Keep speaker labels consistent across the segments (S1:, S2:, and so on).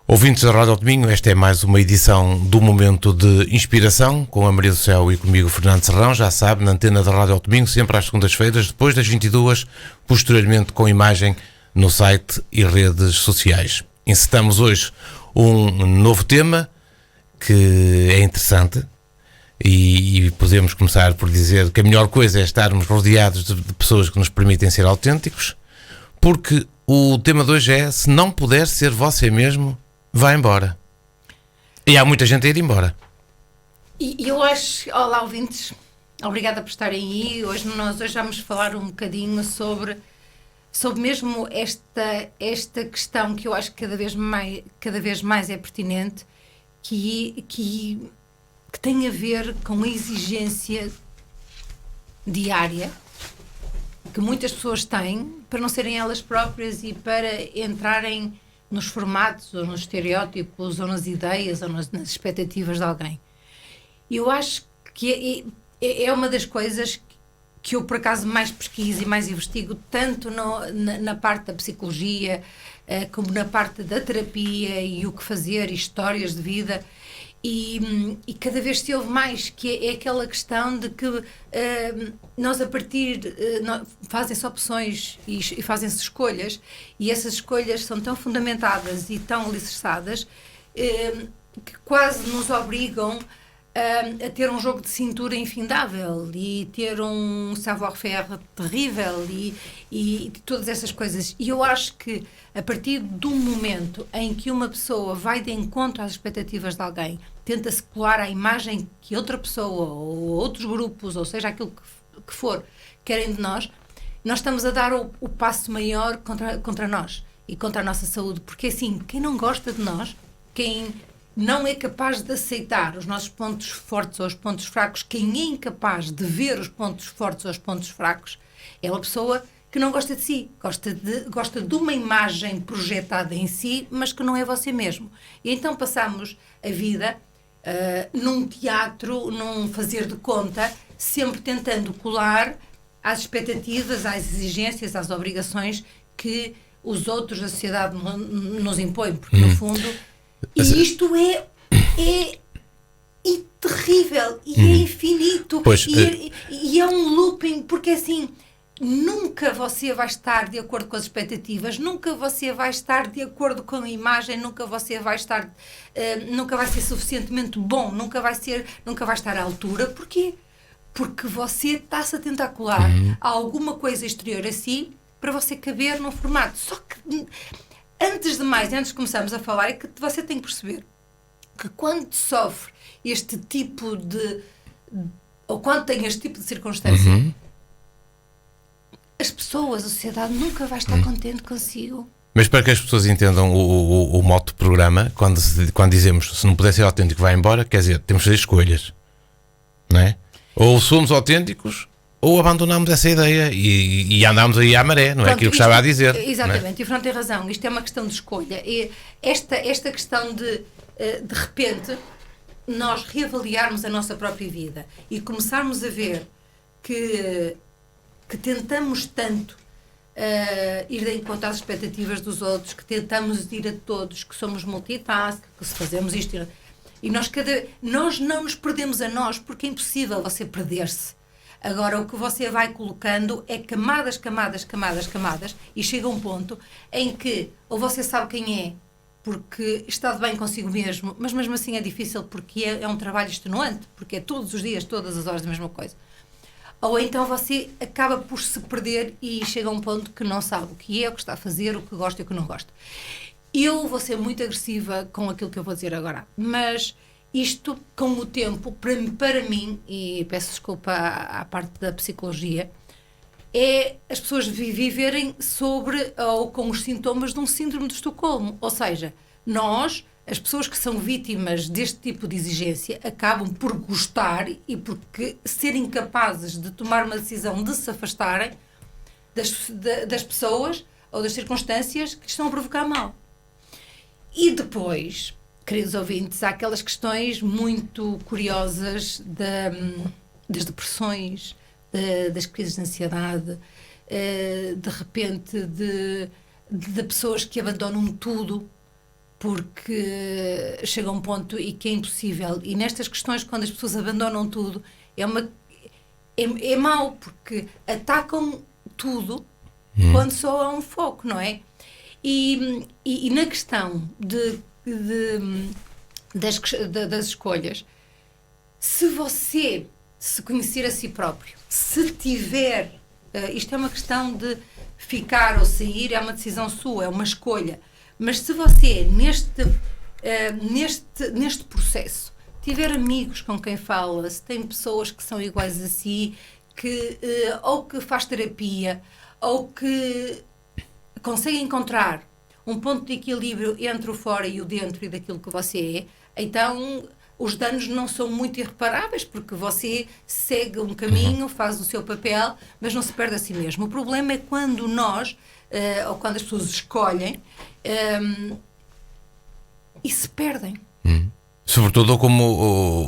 S1: Ouvintes da Rádio Domingo, esta é mais uma edição do Momento de Inspiração, com a Maria do Céu e comigo Fernando Serrão, já sabe, na antena da Rádio Domingo, sempre às segundas-feiras, depois das 22, posteriormente com imagem no site e redes sociais. Encetamos hoje um novo tema que é interessante e podemos começar por dizer que a melhor coisa é estarmos rodeados de pessoas que nos permitem ser autênticos, porque o tema de hoje é: se não puder ser você mesmo, vá embora. E há muita gente a ir embora.
S2: E eu acho... Olá, ouvintes. Obrigada por estarem aí. Hoje vamos falar um bocadinho sobre mesmo esta questão que eu acho que cada vez mais é pertinente, que tem a ver com a exigência diária que muitas pessoas têm para não serem elas próprias e para entrarem nos formatos, ou nos estereótipos, ou nas ideias, ou nas expectativas de alguém. Eu acho que é uma das coisas que eu, por acaso, mais pesquiso e mais investigo, tanto na parte da psicologia, como na parte da terapia e o que fazer, e histórias de vida. E cada vez se ouve mais, que é aquela questão de que nós fazem-se opções e fazem-se escolhas, e essas escolhas são tão fundamentadas e tão alicerçadas que quase nos obrigam a ter um jogo de cintura infindável e ter um savoir-faire terrível e todas essas coisas. E eu acho que a partir do momento em que uma pessoa vai de encontro às expectativas de alguém, tenta-se colar à imagem que outra pessoa ou outros grupos, ou seja, aquilo que for, querem de nós, nós estamos a dar o passo maior contra nós e contra a nossa saúde. Porque assim, quem não gosta de nós, quem não é capaz de aceitar os nossos pontos fortes ou os pontos fracos, quem é incapaz de ver os pontos fortes ou os pontos fracos, é uma pessoa que não gosta de si, gosta de uma imagem projetada em si, mas que não é você mesmo. E então passamos a vida num teatro, num fazer de conta, sempre tentando colar às expectativas, às exigências, às obrigações que os outros da sociedade nos impõem, porque no fundo... E isto é terrível, e é infinito,
S1: Pois,
S2: e é um looping, porque assim, nunca você vai estar de acordo com as expectativas, nunca você vai estar de acordo com a imagem, nunca você vai estar, nunca vai ser suficientemente bom, nunca vai estar à altura. Porquê? Porque você está-se a tentar colar a alguma coisa exterior a si para você caber num formato. Só que... Antes de começarmos a falar, é que você tem que perceber que quando sofre este tipo ou quando tem este tipo de circunstância, as pessoas, a sociedade nunca vai estar contente consigo.
S1: Mas para que as pessoas entendam o moto do programa, quando dizemos se não puder ser autêntico, vai embora, quer dizer, temos que fazer escolhas, não é? Ou somos autênticos, ou abandonamos essa ideia e andamos aí à maré, não é? Pronto, aquilo que estava a dizer.
S2: Exatamente, e o Fernando tem razão, isto é uma questão de escolha. E esta questão de repente, nós reavaliarmos a nossa própria vida e começarmos a ver que tentamos tanto ir de encontro às expectativas dos outros, que tentamos ir a todos, que somos multitask, que se fazemos isto... E nós não nos perdemos a nós, porque é impossível você perder-se. Agora, o que você vai colocando é camadas, e chega um ponto em que ou você sabe quem é, porque está de bem consigo mesmo, mas mesmo assim é difícil, porque é um trabalho extenuante, porque é todos os dias, todas as horas a mesma coisa. Ou então você acaba por se perder e chega a um ponto que não sabe o que é, o que está a fazer, o que gosta e o que não gosta. Eu vou ser muito agressiva com aquilo que eu vou dizer agora, mas... Isto, com o tempo, para mim, e peço desculpa à parte da psicologia, é as pessoas viverem sobre ou com os sintomas de um síndrome de Estocolmo. Ou seja, nós, as pessoas que são vítimas deste tipo de exigência, acabam por gostar e por serem capazes de tomar uma decisão de se afastarem das pessoas ou das circunstâncias que estão a provocar mal. E depois... Queridos ouvintes, há aquelas questões muito curiosas das depressões, das crises de ansiedade, de repente de pessoas que abandonam tudo porque chega um ponto e que é impossível. E nestas questões, quando as pessoas abandonam tudo, é mau, porque atacam tudo quando só há um foco, não é? E na questão das escolhas, se você se conhecer a si próprio, se tiver, isto é uma questão de ficar ou sair, é uma decisão sua, é uma escolha, mas se você neste processo tiver amigos com quem fala, se tem pessoas que são iguais a si, ou que faz terapia, ou que consegue encontrar um ponto de equilíbrio entre o fora e o dentro e daquilo que você é, então os danos não são muito irreparáveis, porque você segue um caminho, faz o seu papel, mas não se perde a si mesmo. O problema é quando nós, ou quando as pessoas escolhem, e se perdem.
S1: Sobretudo como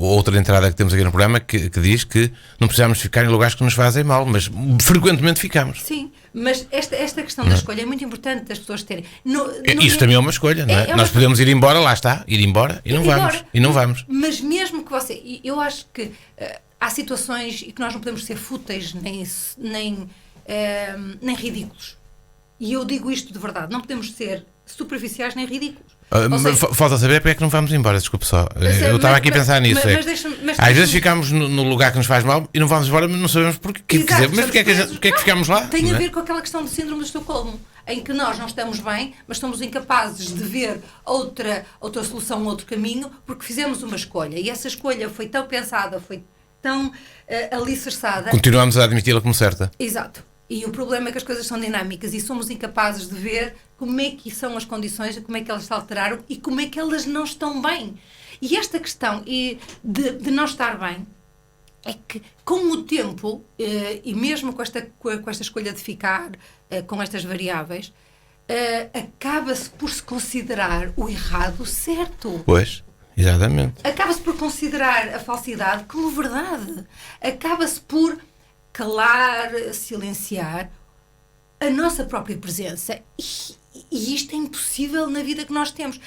S1: outra entrada que temos aqui no programa que diz que não precisamos ficar em lugares que nos fazem mal, mas frequentemente ficamos.
S2: Sim, mas esta questão da escolha é muito importante das pessoas terem.
S1: Isto também é uma escolha, não é? Nós podemos ir embora, lá está, ir embora e não vamos.
S2: Mas mesmo que você... Eu acho que há situações e que nós não podemos ser fúteis nem ridículos. E eu digo isto de verdade, não podemos ser superficiais nem ridículos.
S1: Falta saber porque é que não vamos embora, desculpe só. Eu estava aqui a pensar nisso. Às vezes ficamos no lugar que nos faz mal e não vamos embora, mas não sabemos porquê. Mas porquê é que ficamos lá?
S2: Tem a ver com aquela questão do síndrome de Estocolmo, em que nós não estamos bem, mas somos incapazes de ver outra solução, outro caminho, porque fizemos uma escolha. E essa escolha foi tão pensada, foi tão alicerçada.
S1: Continuamos a admiti-la como certa.
S2: Exato. E o problema é que as coisas são dinâmicas e somos incapazes de ver como é que são as condições, como é que elas se alteraram e como é que elas não estão bem. E esta questão de não estar bem é que com o tempo, e mesmo com esta escolha de ficar, com estas variáveis, acaba-se por se considerar o errado certo.
S1: Pois, exatamente.
S2: Acaba-se por considerar a falsidade como verdade. Acaba-se por calar, silenciar a nossa própria presença. E isto é impossível na vida que nós temos.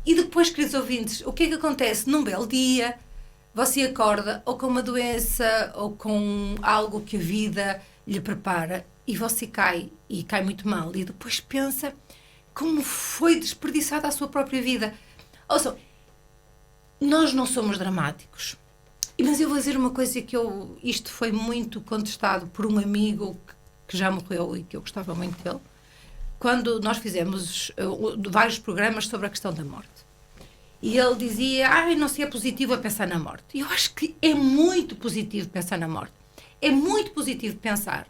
S2: E depois, queridos ouvintes, o que é que acontece? Num belo dia, você acorda ou com uma doença ou com algo que a vida lhe prepara e você cai, e cai muito mal. E depois pensa como foi desperdiçada a sua própria vida. Ouçam, nós não somos dramáticos. Mas eu vou dizer uma coisa que isto foi muito contestado por um amigo que já morreu e que eu gostava muito dele, quando nós fizemos vários programas sobre a questão da morte. E ele dizia, não se é positivo a pensar na morte. E eu acho que é muito positivo pensar na morte. É muito positivo pensar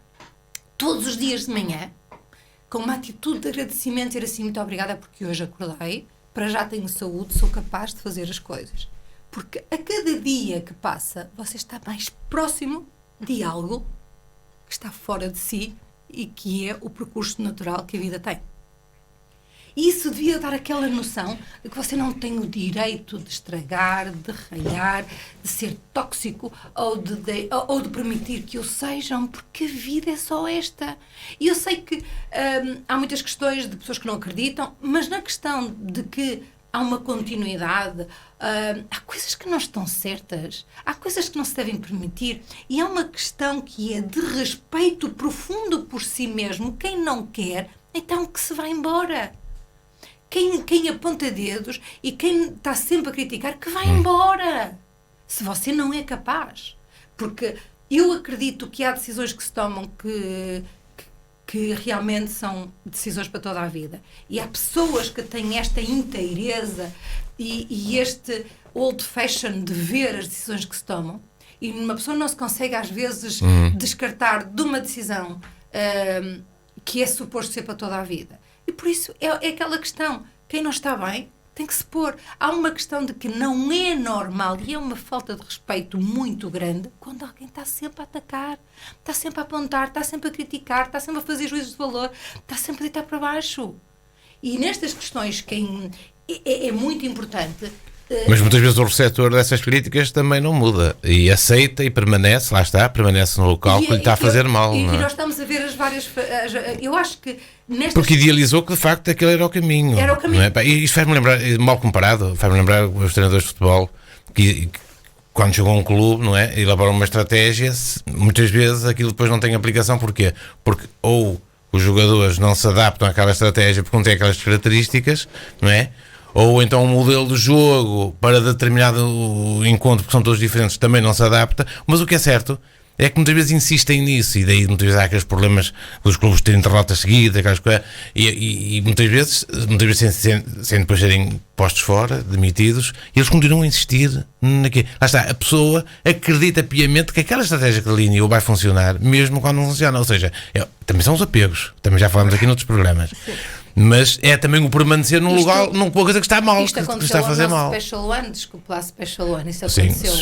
S2: todos os dias de manhã, com uma atitude de agradecimento, dizer assim, muito obrigada porque hoje acordei, para já tenho saúde, sou capaz de fazer as coisas. Porque a cada dia que passa, você está mais próximo de algo que está fora de si e que é o percurso natural que a vida tem. E isso devia dar aquela noção de que você não tem o direito de estragar, de ralhar, de ser tóxico ou de permitir que o sejam, porque a vida é só esta. E eu sei que há muitas questões de pessoas que não acreditam, mas na questão de que há uma continuidade, há coisas que não estão certas, há coisas que não se devem permitir, e há uma questão que é de respeito profundo por si mesmo. Quem não quer, então que se vá embora. Quem aponta dedos e quem está sempre a criticar, que vá embora. Se você não é capaz. Porque eu acredito que há decisões que se tomam que realmente são decisões para toda a vida. E há pessoas que têm esta inteireza e este old fashion de ver as decisões que se tomam, e uma pessoa não se consegue às vezes descartar de uma decisão que é suposto ser para toda a vida. E por isso é aquela questão, quem não está bem tem que se pôr. Há uma questão de que não é normal e é uma falta de respeito muito grande quando alguém está sempre a atacar, está sempre a apontar, está sempre a criticar, está sempre a fazer juízos de valor, está sempre a deitar para baixo. E nestas questões é muito importante
S1: Mas muitas vezes o receptor dessas críticas também não muda e aceita e permanece, lá está, permanece no local que lhe está a fazer mal.
S2: E
S1: não é?
S2: nós estamos a ver as várias. Eu acho que nestas.
S1: Porque idealizou que de facto aquele era o caminho.
S2: Era o caminho.
S1: Não é? E isto faz-me lembrar, mal comparado, faz-me lembrar os treinadores de futebol que quando chegam a um clube, não é? Elaboram uma estratégia, muitas vezes aquilo depois não tem aplicação. Porquê? Porque ou os jogadores não se adaptam àquela estratégia porque não têm aquelas características, não é? Ou então o modelo de jogo para determinado encontro, porque são todos diferentes, também não se adapta. Mas o que é certo é que muitas vezes insistem nisso, e daí muitas vezes há aqueles problemas dos clubes terem derrotas seguidas, aquelas coisas, e muitas vezes sem depois serem postos fora, demitidos, e eles continuam a insistir naquilo. Lá está, a pessoa acredita piamente que aquela estratégia que alinhou vai funcionar, mesmo quando não funciona. Ou seja, também são os apegos, também já falámos aqui noutros programas. Mas é também o permanecer num lugar, numa coisa que está mal, que está a fazer mal.
S2: Special One, desculpe lá, Special One, isso
S1: Sim,
S2: aconteceu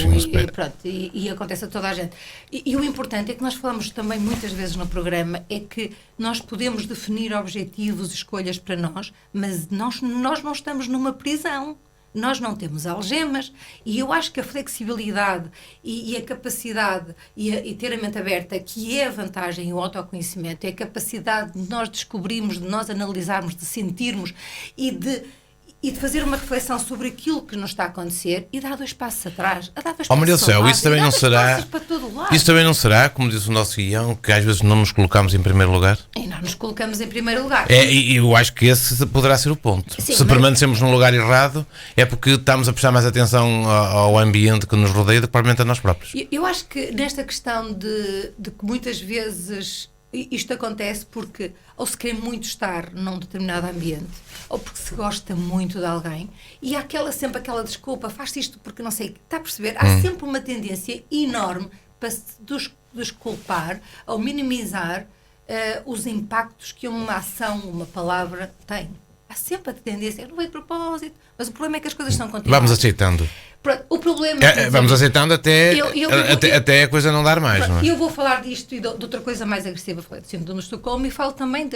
S2: e acontece a toda a gente. E o importante é que nós falamos também muitas vezes no programa, é que nós podemos definir objetivos, escolhas para nós, mas nós não estamos numa prisão. Nós não temos algemas, e eu acho que a flexibilidade e a capacidade e ter a mente aberta, que é a vantagem e o autoconhecimento, é a capacidade de nós descobrirmos, de nós analisarmos, de sentirmos e de fazer uma reflexão sobre aquilo que nos está a acontecer e dar 2 passos atrás.
S1: Maria do Céu, isso também não será, isso também não será, como diz o nosso guião, que às vezes não nos colocamos em primeiro lugar?
S2: E não nos colocamos em primeiro lugar.
S1: E eu acho que esse poderá ser o ponto.
S2: Sim,
S1: se permanecemos num lugar errado, é porque estamos a prestar mais atenção ao ambiente que nos rodeia do que propriamente a nós próprios.
S2: Eu acho que nesta questão de que muitas vezes isto acontece porque ou se quer muito estar num determinado ambiente, ou porque se gosta muito de alguém, e há sempre aquela desculpa, faz isto porque não sei, está a perceber? Há sempre uma tendência enorme para se desculpar ou minimizar os impactos que uma ação, uma palavra tem. Há sempre a tendência, não veio de propósito, mas o problema é que as coisas são continuadas.
S1: Vamos aceitando.
S2: Pronto, o problema
S1: vamos aceitando até a coisa não dar mais.
S2: Pronto,
S1: não é?
S2: Eu vou falar disto e de outra coisa mais agressiva. Falei do síndrome de Estocolmo e falo também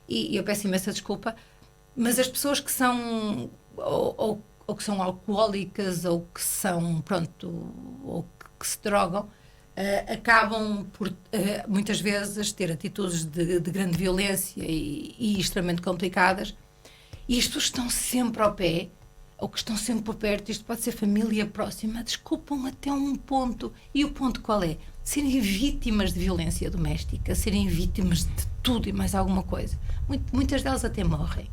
S2: e eu peço imensa desculpa, mas as pessoas que são ou que são alcoólicas ou que são, ou que se drogam, acabam por muitas vezes ter atitudes de grande violência e extremamente complicadas, e as pessoas estão sempre ao pé ou que estão sempre por perto, isto pode ser família próxima, desculpam até um ponto. E o ponto qual é? Serem vítimas de violência doméstica, serem vítimas de tudo e mais alguma coisa. Muitas delas até morrem.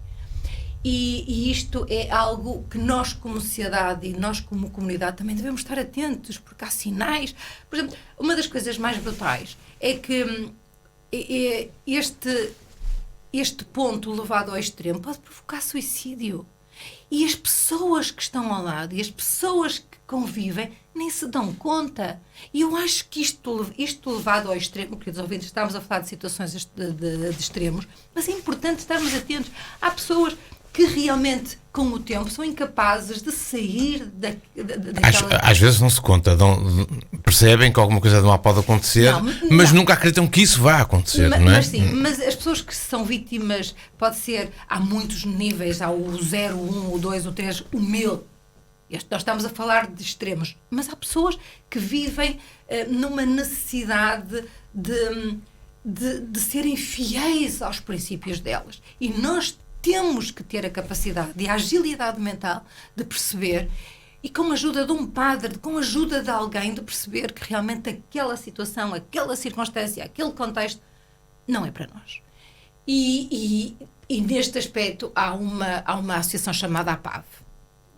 S2: E isto é algo que nós como sociedade e nós como comunidade também devemos estar atentos, porque há sinais. Por exemplo, uma das coisas mais brutais é que este ponto levado ao extremo pode provocar suicídio. E as pessoas que estão ao lado e as pessoas que convivem nem se dão conta. E eu acho que isto levado ao extremo, queridos ouvintes, estamos a falar de situações de extremos, mas é importante estarmos atentos. Há pessoas que realmente, com o tempo, são incapazes de sair daquela...
S1: Às vezes não se conta, percebem que alguma coisa de mal pode acontecer, mas nunca acreditam que isso vá acontecer, não é?
S2: Mas as pessoas que são vítimas, pode ser, há muitos níveis, há o 0, o 1, o 2, o 3, o 1000. Nós estamos a falar de extremos, mas há pessoas que vivem numa necessidade de serem fiéis aos princípios delas. E nós temos que ter a capacidade e a agilidade mental de perceber, e com a ajuda de um padre, com a ajuda de alguém, de perceber que realmente aquela situação, aquela circunstância, aquele contexto não é para nós. E neste aspecto há uma associação chamada APAV.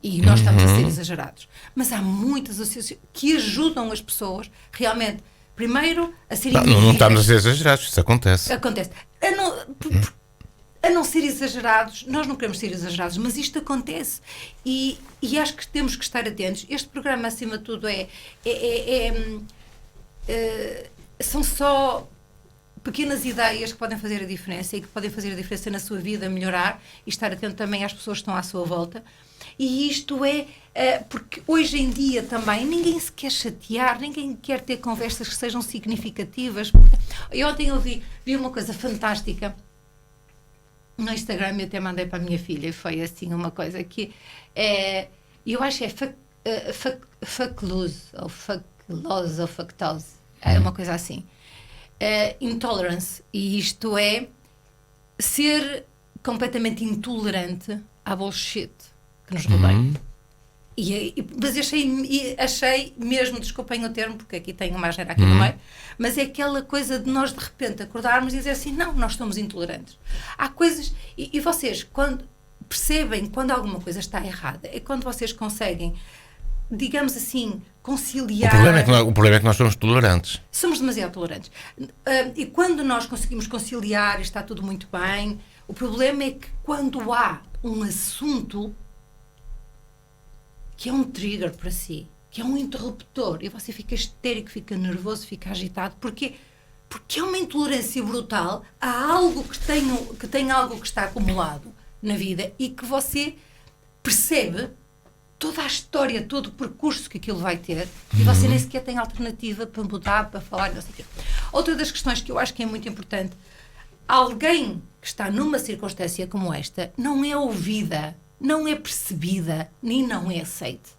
S2: E nós estamos a ser exagerados. Mas há muitas associações que ajudam as pessoas realmente, primeiro, a serem...
S1: Não estamos a ser exagerados, isso acontece.
S2: Acontece. A não ser exagerados, nós não queremos ser exagerados, mas isto acontece e acho que temos que estar atentos. Este programa, acima de tudo, são só pequenas ideias que podem fazer a diferença e que podem fazer a diferença na sua vida, melhorar, e estar atento também às pessoas que estão à sua volta. E isto porque hoje em dia também ninguém se quer chatear, ninguém quer ter conversas que sejam significativas. Eu ontem vi uma coisa fantástica no Instagram, eu até mandei para a minha filha, e foi assim uma coisa que E eu acho que é faclose, ou faclose, ou factose. É uma coisa assim. Intolerance. E isto é ser completamente intolerante à bullshit que nos rodeia. Mas achei mesmo, desculpem o termo, porque aqui tem uma asneira aqui no meio, mas é aquela coisa de nós de repente acordarmos e dizer assim, não, nós somos intolerantes. Há coisas, e vocês, quando percebem quando alguma coisa está errada, é quando vocês conseguem, digamos assim, conciliar...
S1: O problema é que nós somos tolerantes.
S2: Somos demasiado tolerantes. E quando nós conseguimos conciliar e está tudo muito bem, o problema é que quando há um assunto que é um trigger para si, que é um interruptor, e você fica histérico, fica nervoso, fica agitado, porque é uma intolerância brutal a algo que tem algo que está acumulado na vida e que você percebe toda a história, todo o percurso que aquilo vai ter e você nem sequer tem alternativa para mudar, para falar, não sei o quê. Outra das questões que eu acho que é muito importante, alguém que está numa circunstância como esta não é ouvida, não é percebida, nem não é aceite.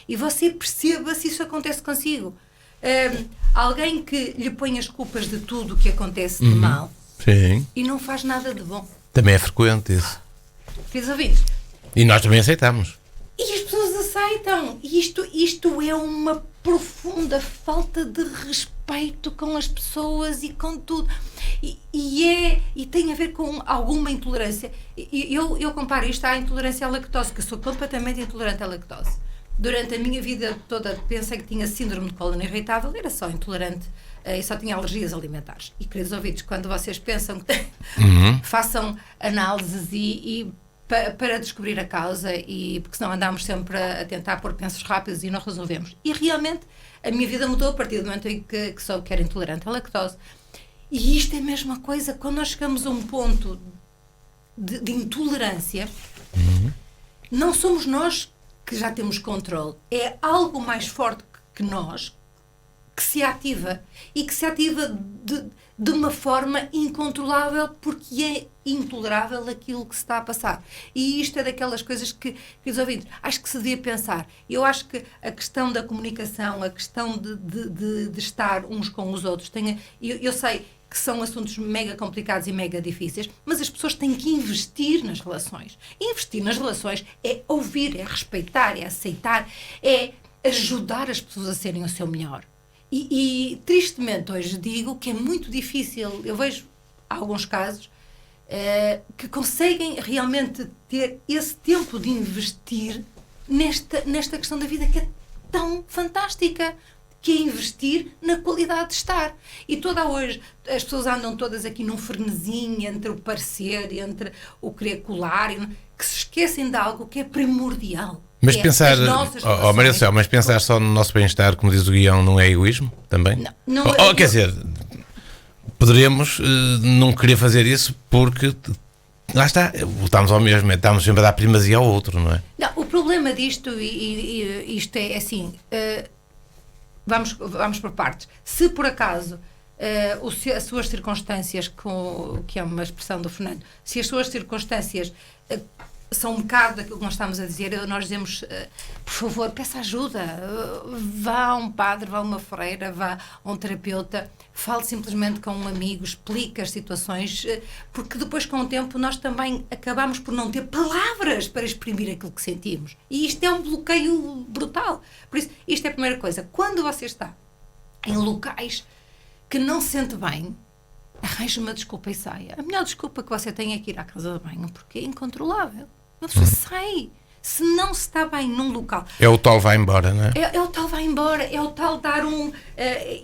S2: E você perceba se isso acontece consigo. Alguém que lhe põe as culpas de tudo o que acontece de mal.
S1: Sim.
S2: E não faz nada de bom.
S1: Também é frequente isso.
S2: Queridos ouvintes.
S1: E nós também aceitamos.
S2: E as pessoas aceitam. E isto é uma profunda falta de respeito com as pessoas e com tudo. E tem a ver com alguma intolerância. Eu comparo isto à intolerância à lactose, que eu sou completamente intolerante à lactose. Durante a minha vida toda pensei que tinha síndrome de cólon irritável, era só intolerante e só tinha alergias alimentares. E, queridos ouvintes, quando vocês pensam que façam análises e para descobrir a causa, porque senão andamos sempre a tentar pôr pensos rápidos e não resolvemos. E realmente a minha vida mudou a partir do momento em que soube que era intolerante à lactose. E isto é a mesma coisa, quando nós chegamos a um ponto de intolerância, não somos nós que já temos controle, é algo mais forte que nós que se ativa e que se ativa de uma forma incontrolável porque é intolerável aquilo que se está a passar. E isto é daquelas coisas que os ouvintes, acho que se devia pensar. Eu acho que a questão da comunicação, a questão de estar uns com os outros, eu sei que são assuntos mega complicados e mega difíceis, mas as pessoas têm que investir nas relações. E investir nas relações é ouvir, é respeitar, é aceitar, é ajudar as pessoas a serem o seu melhor. E tristemente hoje digo que é muito difícil, eu vejo alguns casos que conseguem realmente ter esse tempo de investir nesta questão da vida que é tão fantástica, que é investir na qualidade de estar. E toda hoje, as pessoas andam todas aqui num frenesim entre o parecer, entre o querer colar, que se esquecem de algo que é primordial.
S1: Mas pensar, Maria Céu, mas pensar só no nosso bem-estar, como diz o guião, não é egoísmo também? Não, quer dizer, poderíamos não querer fazer isso porque, lá está, voltamos ao mesmo, estamos sempre a dar primazia ao outro, não é?
S2: Não, o problema disto, e isto é assim, vamos por partes. Se por acaso as suas circunstâncias, que é uma expressão do Fernando, se as suas circunstâncias são um bocado daquilo que nós estamos a dizer, nós dizemos, por favor, peça ajuda, vá a um padre, vá a uma freira, vá a um terapeuta, fale simplesmente com um amigo, explique as situações, porque depois com o tempo nós também acabamos por não ter palavras para exprimir aquilo que sentimos. E isto é um bloqueio brutal. Por isso, isto é a primeira coisa. Quando você está em locais que não se sente bem, arranje uma desculpa e saia. A melhor desculpa que você tem é que ir à casa de banho, porque é incontrolável. Uma pessoa sai. Se não se está bem num local...
S1: É o tal vai embora, não é?
S2: É o tal vai embora, é o tal dar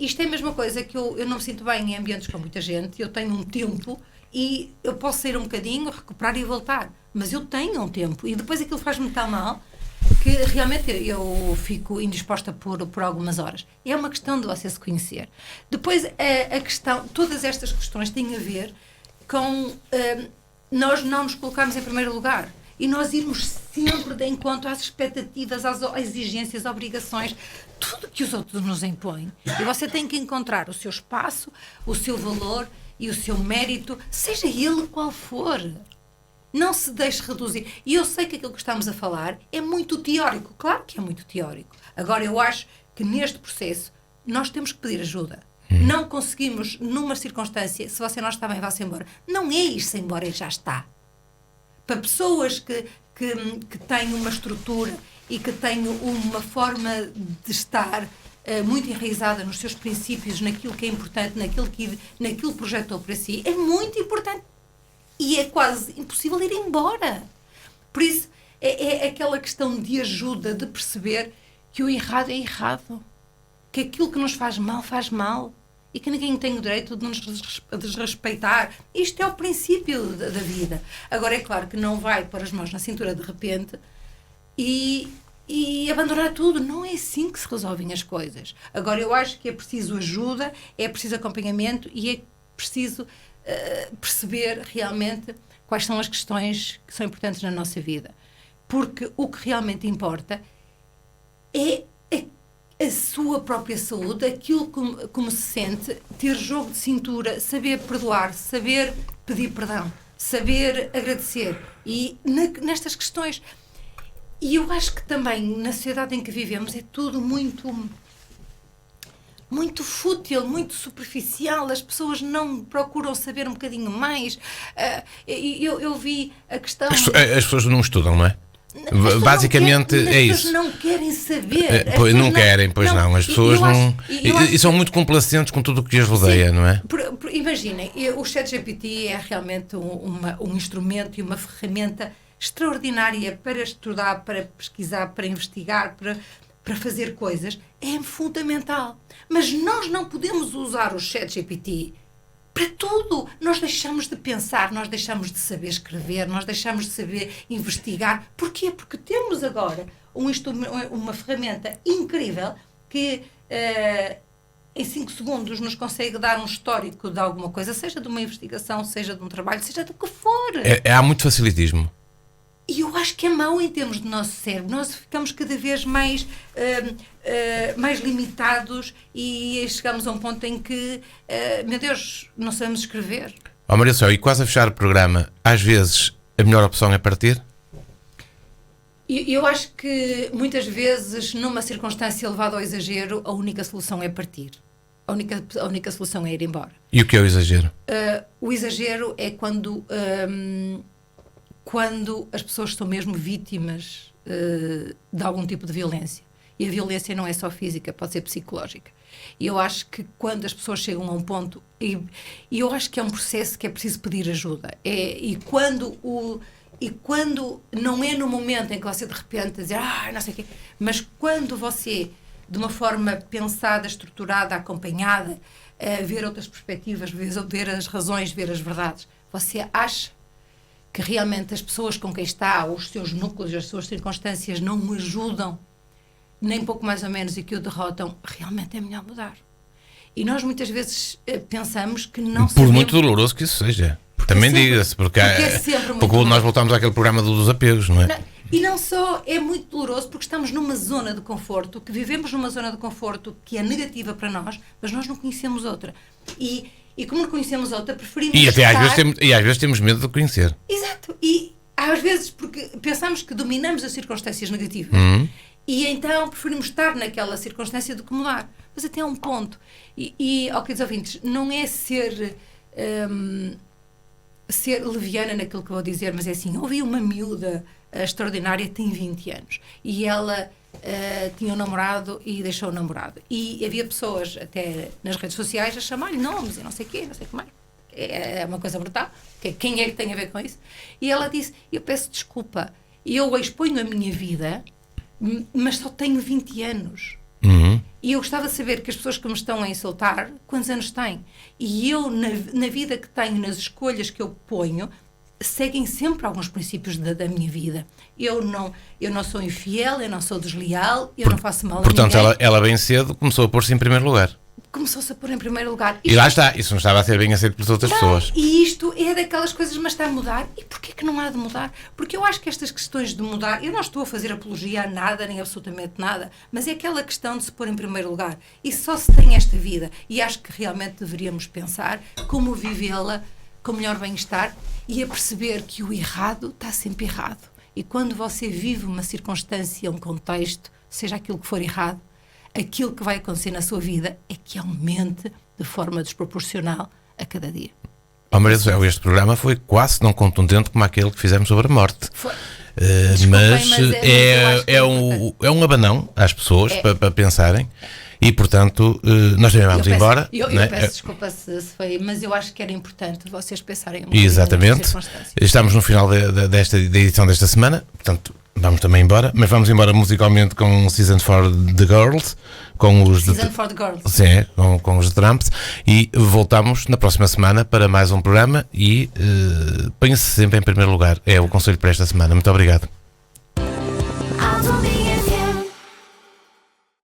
S2: isto é a mesma coisa que eu não me sinto bem em ambientes com muita gente, eu tenho um tempo e eu posso sair um bocadinho, recuperar e voltar. Mas eu tenho um tempo e depois aquilo faz-me tão mal que realmente eu fico indisposta por algumas horas. É uma questão de você se conhecer. Depois, a questão, todas estas questões têm a ver com nós não nos colocarmos em primeiro lugar e nós irmos sempre de encontro às expectativas, às exigências, às obrigações, tudo que os outros nos impõem. E você tem que encontrar o seu espaço, o seu valor e o seu mérito, seja ele qual for. Não se deixe reduzir. E eu sei que aquilo que estamos a falar é muito teórico. Claro que é muito teórico. Agora, eu acho que neste processo nós temos que pedir ajuda. Não conseguimos, numa circunstância, se você não está bem, vá-se embora. Não é ir-se embora e já está. Para pessoas que têm uma estrutura e que têm uma forma de estar muito enraizada nos seus princípios, naquilo que é importante, naquilo que projetou para si, é muito importante. E é quase impossível ir embora. Por isso, é aquela questão de ajuda, de perceber que o errado é errado. Que aquilo que nos faz mal. E que ninguém tem o direito de nos desrespeitar. Isto é o princípio da vida. Agora, é claro que não vai pôr as mãos na cintura de repente e abandonar tudo. Não é assim que se resolvem as coisas. Agora, eu acho que é preciso ajuda, é preciso acompanhamento e é preciso perceber realmente quais são as questões que são importantes na nossa vida. Porque o que realmente importa é a sua própria saúde, aquilo como se sente, ter jogo de cintura, saber perdoar, saber pedir perdão, saber agradecer. E nestas questões. E eu acho que também, na sociedade em que vivemos, é tudo muito fútil, muito superficial. As pessoas não procuram saber um bocadinho mais. Eu vi a questão...
S1: As pessoas não estudam, não é? Basicamente é isso.
S2: As pessoas não querem saber.
S1: Não querem, pois não. As pessoas não. E são muito complacentes com tudo o que as rodeia, não é?
S2: Imaginem, o ChatGPT é realmente um instrumento e uma ferramenta extraordinária para estudar, para pesquisar, para investigar, para fazer coisas. É fundamental. Mas nós não podemos usar o ChatGPT para tudo. Nós deixamos de pensar, nós deixamos de saber escrever, nós deixamos de saber investigar. Porquê? Porque temos agora uma ferramenta incrível que em 5 segundos nos consegue dar um histórico de alguma coisa, seja de uma investigação, seja de um trabalho, seja do que for.
S1: Há muito facilitismo.
S2: E eu acho que é mau em termos do nosso cérebro. Nós ficamos cada vez mais limitados e chegamos a um ponto em que, meu Deus, não sabemos escrever.
S1: Maria Céu, e quase a fechar o programa, às vezes a melhor opção é partir?
S2: Eu acho que muitas vezes, numa circunstância levada ao exagero, a única solução é partir. A única solução é ir embora.
S1: E o que é o exagero?
S2: O exagero é quando as pessoas são mesmo vítimas de algum tipo de violência. E a violência não é só física, pode ser psicológica. E eu acho que quando as pessoas chegam a um ponto... E eu acho que é um processo que é preciso pedir ajuda. E quando não é no momento em que você de repente diz, não sei o quê, mas quando você, de uma forma pensada, estruturada, acompanhada, ver outras perspectivas, ver as razões, ver as verdades, você acha que realmente as pessoas com quem está, os seus núcleos, as suas circunstâncias não o ajudam, nem pouco mais ou menos, e que o derrotam, realmente é melhor mudar. E nós muitas vezes pensamos que não sabemos...
S1: Por muito doloroso que isso seja. Também diga-se, porque nós voltamos àquele programa dos apegos, não é?
S2: E não só é muito doloroso, porque estamos numa zona de conforto, que vivemos numa zona de conforto que é negativa para nós, mas nós não conhecemos outra. E como não conhecemos outra, preferimos
S1: às vezes temos medo de conhecer.
S2: Exato. E às vezes porque pensamos que dominamos as circunstâncias negativas. E então preferimos estar naquela circunstância do que mudar. Mas até a um ponto. Queridos ouvintes, não é ser leviana naquilo que vou dizer, mas é assim, ouvi uma miúda extraordinária, tem 20 anos. E ela tinha um namorado e deixou o namorado. E havia pessoas, até nas redes sociais, a chamar-lhe nomes e não sei o quê, não sei como é. É uma coisa brutal. Quem é que tem a ver com isso? E ela disse, eu peço desculpa, eu exponho a minha vida, mas só tenho 20 anos. E eu gostava de saber que as pessoas que me estão a insultar, quantos anos têm? E eu, na vida que tenho, nas escolhas que eu ponho, seguem sempre alguns princípios da minha vida. Eu não sou infiel, eu não sou desleal, eu não faço mal a ninguém.
S1: Portanto, ela bem cedo começou a pôr-se em primeiro lugar.
S2: Começou-se a pôr em primeiro lugar.
S1: E lá está, isso não estava a ser bem aceito pelas outras pessoas.
S2: E isto é daquelas coisas, mas está a mudar. E porquê que não há de mudar? Porque eu acho que estas questões de mudar, eu não estou a fazer apologia a nada, nem absolutamente nada, mas é aquela questão de se pôr em primeiro lugar. E só se tem esta vida. E acho que realmente deveríamos pensar como vivê-la com melhor bem-estar e a perceber que o errado está sempre errado. E quando você vive uma circunstância, um contexto, seja aquilo que for errado, aquilo que vai acontecer na sua vida é que aumente de forma desproporcional a cada dia.
S1: Maria José, este programa foi quase tão contundente como aquele que fizemos sobre a morte.
S2: Foi.
S1: Mas é um abanão às pessoas para pensarem e, portanto, nós também vamos embora.
S2: Eu peço desculpa se foi, mas eu acho que era importante vocês pensarem um
S1: Exatamente. Estamos no final da edição desta semana, portanto, vamos também embora, mas vamos embora musicalmente com Season for the Girls, com os
S2: Season for the Girls.
S1: Sim, com os Tramps, e voltamos na próxima semana para mais um programa e põe-se sempre em primeiro lugar. É o conselho para esta semana. Muito obrigado.